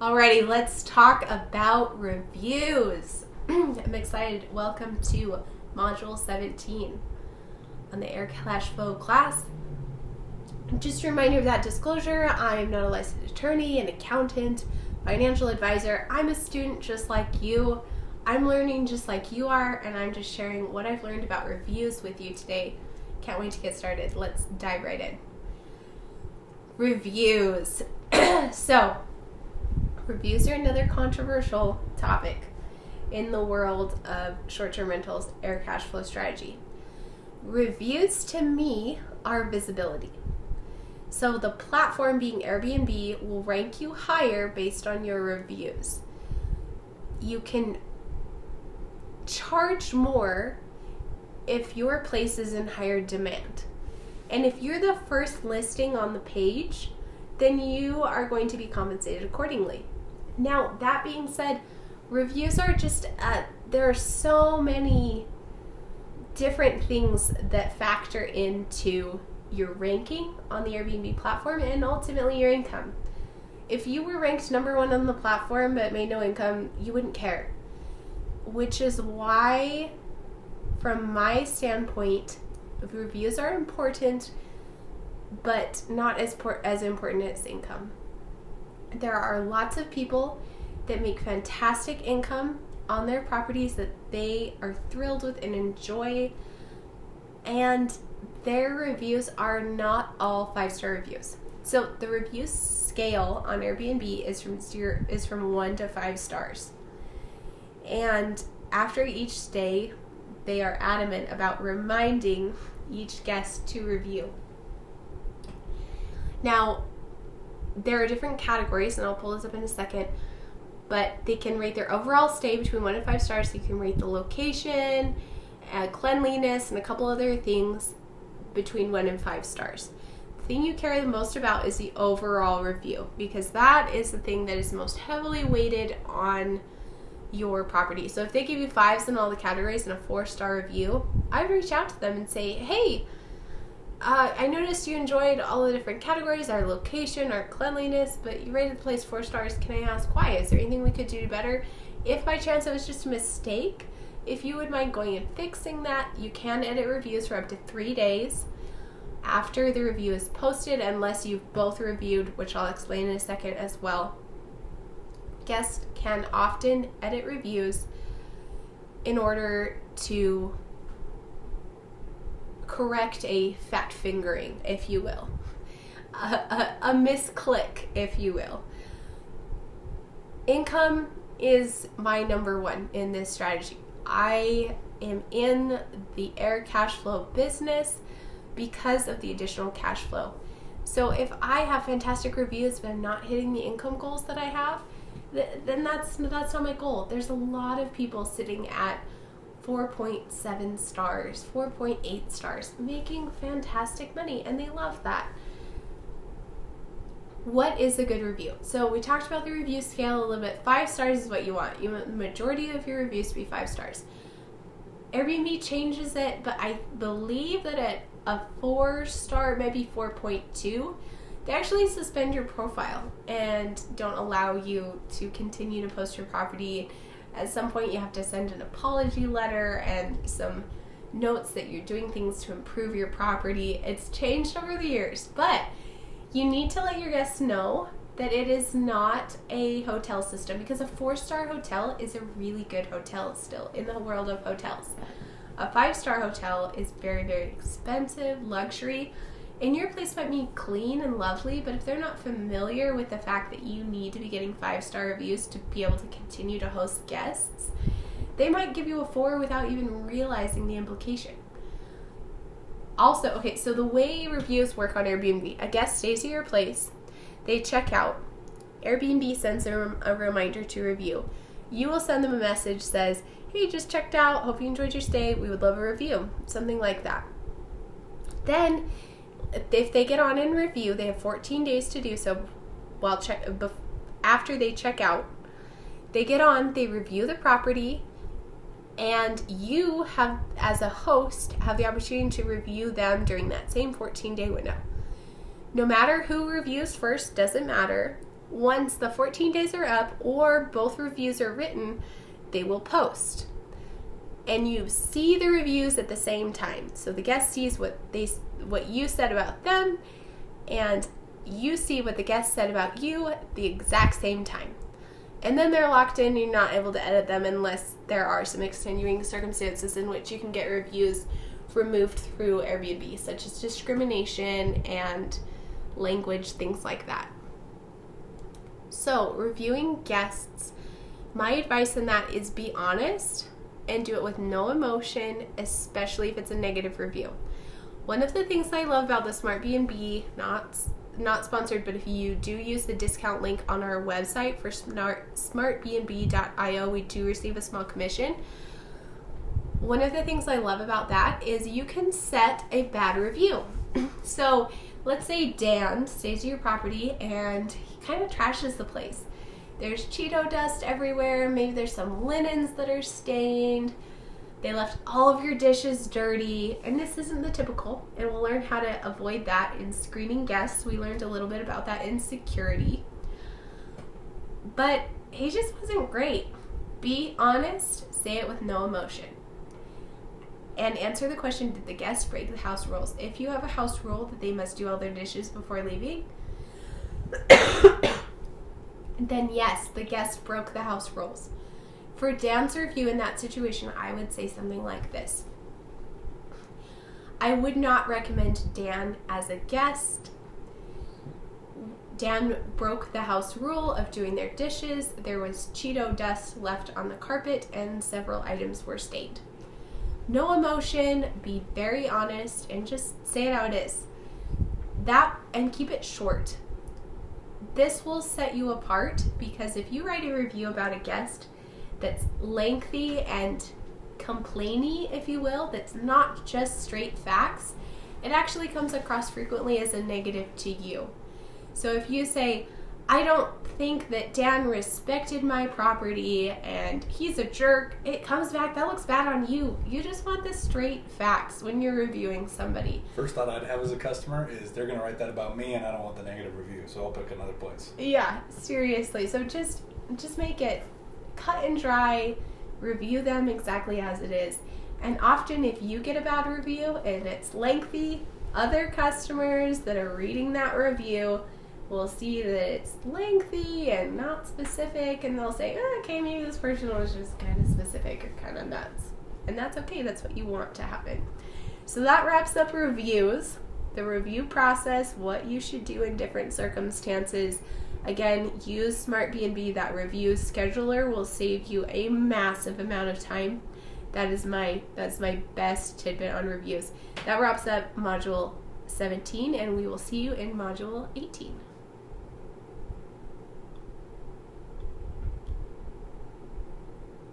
Alrighty, let's talk about reviews. I'm excited. Welcome to Module 17 on the Air Cash Flow class. Just a reminder of that disclosure, I'm not a licensed attorney, an accountant, financial advisor. I'm a student just like you. I'm learning just like you are, and I'm just sharing what I've learned about reviews with you today. Can't wait to get started. Let's dive right in. Reviews. So, reviews are another controversial topic in the world of short-term rentals, air cash flow strategy. Reviews to me are visibility. So the platform being Airbnb will rank you higher based on your reviews. You can charge more if your place is in higher demand. And if you're the first listing on the page, then you are going to be compensated accordingly. Now, that being said, reviews are just, there are so many different things that factor into your ranking on the Airbnb platform and ultimately your income. If you were ranked number one on the platform but made no income, you wouldn't care. Which is why, from my standpoint, reviews are important, but not as important as income. There are lots of people that make fantastic income on their properties that they are thrilled with and enjoy, and their reviews are not all 5-star reviews. So the review scale on Airbnb is from 1 to 5 stars. And after each stay, they are adamant about reminding each guest to review. Now, there are different categories, and I'll pull this up in a second, but they can rate their overall stay between 1 and 5 stars. So you can rate the location, cleanliness, and a couple other things between 1 and 5 stars. The thing you care the most about is the overall review, because that is the thing that is most heavily weighted on your property. So if they give you 5s in all the categories and a 4-star review, I would reach out to them and say, hey, I noticed you enjoyed all the different categories, our location, our cleanliness, but you rated the place 4 stars. Can I ask why? Is there anything we could do better? If by chance it was just a mistake, if you would mind going and fixing that, you can edit reviews for up to 3 days after the review is posted, unless you've both reviewed, which I'll explain in a second as well. Guests can often edit reviews in order to correct a fat fingering, if you will. A misclick, if you will. Income is my number one in this strategy. I am in the air cash flow business because of the additional cash flow. So if I have fantastic reviews but I'm not hitting the income goals that I have, then that's not my goal. There's a lot of people sitting at 4.7 stars, 4.8 stars, making fantastic money, and they love that. What is a good review? So we talked about the review scale a little bit. 5 stars is what you want. You want the majority of your reviews to be 5 stars. Airbnb changes it, but I believe that at a 4-star, maybe 4.2, they actually suspend your profile and don't allow you to continue to post your property. At some point, you have to send an apology letter and some notes that you're doing things to improve your property. It's changed over the years, but you need to let your guests know that it is not a hotel system, because a 4-star hotel is a really good hotel still in the world of hotels. A 5-star hotel is very, very expensive, luxury, and your place might be clean and lovely, but if they're not familiar with the fact that you need to be getting 5-star reviews to be able to continue to host guests, they might give you a 4 without even realizing the implication. Also, okay, so the way reviews work on Airbnb, a guest stays at your place, they check out, Airbnb sends them a reminder to review. You will send them a message that says, hey, just checked out, hope you enjoyed your stay, we would love a review, something like that. Then, if they get on and review, they have 14 days to do so. After they check out, they get on, they review the property, and you have, as a host, have the opportunity to review them during that same 14-day window. No matter who reviews first, doesn't matter. once the 14 days are up or both reviews are written, they will post. And you see the reviews at the same time. So the guest sees what you said about them, and you see what the guest said about you at the exact same time. And then they're locked in. You're not able to edit them unless there are some extenuating circumstances in which you can get reviews removed through Airbnb, such as discrimination and language, things like that. So, reviewing guests, my advice in that is be honest and do it with no emotion, especially if it's a negative review. One of the things I love about the Smart B&B, not sponsored, but if you do use the discount link on our website for smartbnb.io, we do receive a small commission. One of the things I love about that is you can set a bad review. So let's say Dan stays at your property and he kind of trashes the place. There's Cheeto dust everywhere. Maybe there's some linens that are stained. They left all of your dishes dirty. And this isn't the typical. And we'll learn how to avoid that in screening guests. We learned a little bit about that in security. But he just wasn't great. Be honest. Say it with no emotion. And answer the question, did the guest break the house rules? If you have a house rule that they must do all their dishes before leaving, then yes, the guest broke the house rules. For Dan's review in that situation, I would say something like this. I would not recommend Dan as a guest. Dan broke the house rule of doing their dishes. There was Cheeto dust left on the carpet and several items were stained. No emotion, be very honest, and just say it how it is. That, and keep it short. This will set you apart, because if you write a review about a guest that's lengthy and complainy, if you will, that's not just straight facts, it actually comes across frequently as a negative to you. So if you say, I don't think that Dan respected my property and he's a jerk, it comes back, that looks bad on you. You just want the straight facts when you're reviewing somebody. First thought I'd have as a customer is they're going to write that about me and I don't want the negative review, so I'll pick another place. Yeah, seriously. So just make it cut and dry, review them exactly as it is. And often if you get a bad review and it's lengthy, other customers that are reading that review will see that it's lengthy and not specific, and they'll say, okay, maybe this person was just kind of specific or kind of nuts. And that's okay, that's what you want to happen. So that wraps up reviews, the review process, what you should do in different circumstances. Again, use Smart B&B. That review scheduler will save you a massive amount of time. That's my best tidbit on reviews. That wraps up Module 17, and we will see you in Module 18.